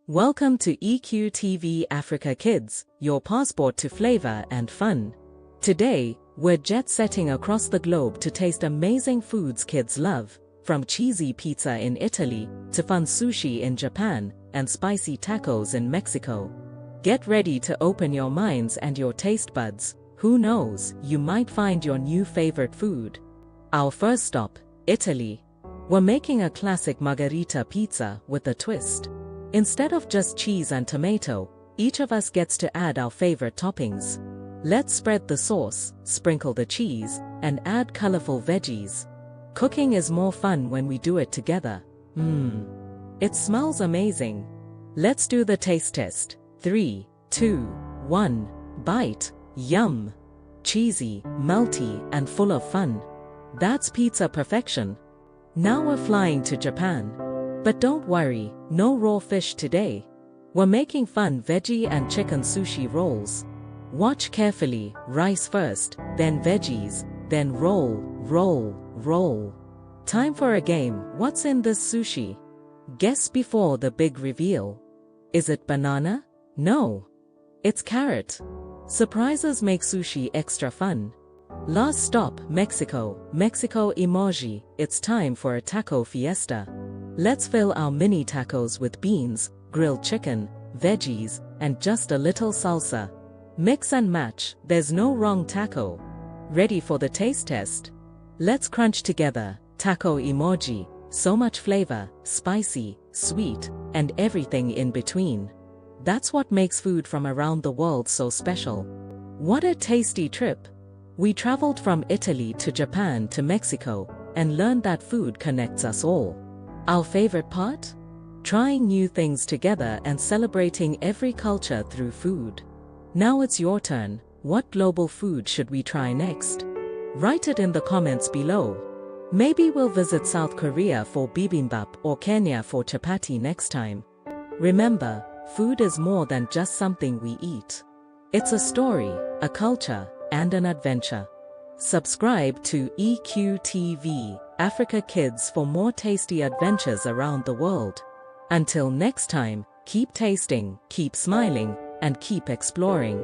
Welcome to EQTV Africa Kids, your passport to flavor and fun. Today, we're jet-setting across the globe to taste amazing foods kids love, from cheesy pizza in Italy to fun sushi in Japan and spicy tacos in Mexico. Get ready to open your minds and your taste buds. Who knows, you might find your new favorite food. Our first stop, Italy. We're making a classic Margherita pizza with a twist. Instead of just cheese and tomato, each of us gets to add our favorite toppings. Let's spread the sauce, sprinkle the cheese, and add colorful veggies. Cooking is more fun when we do it together. It smells amazing. Let's do the taste test. 3, 2, 1, bite. Yum! Cheesy, melty, and full of fun. That's pizza perfection. Now we're flying to Japan. But don't worry, no raw fish today. We're making fun veggie and chicken sushi rolls. Watch carefully, rice first, then veggies, then roll, roll, roll. Time for a game. What's in this sushi? Guess before the big reveal. Is it banana? No. It's carrot. Surprises make sushi extra fun. Last stop, Mexico. Mexico emoji. It's time for a taco fiesta. Let's fill our mini tacos with beans, grilled chicken, veggies, and just a little salsa. Mix and match, there's no wrong taco. Ready for the taste test? Let's crunch together. Taco emoji. So much flavor, spicy, sweet, and everything in between. That's what makes food from around the world so special. What a tasty trip! We traveled from Italy to Japan to Mexico and learned that food connects us all. Our favorite part? Trying new things together and celebrating every culture through food. Now it's your turn. What global food should we try next? Write it in the comments below. Maybe we'll visit South Korea for bibimbap or Kenya for chapati next time. Remember, food is more than just something we eat. It's a story, a culture, and an adventure. Subscribe to EQTV Africa Kids for more tasty adventures around the world. Until next time, keep tasting, keep smiling, and keep exploring.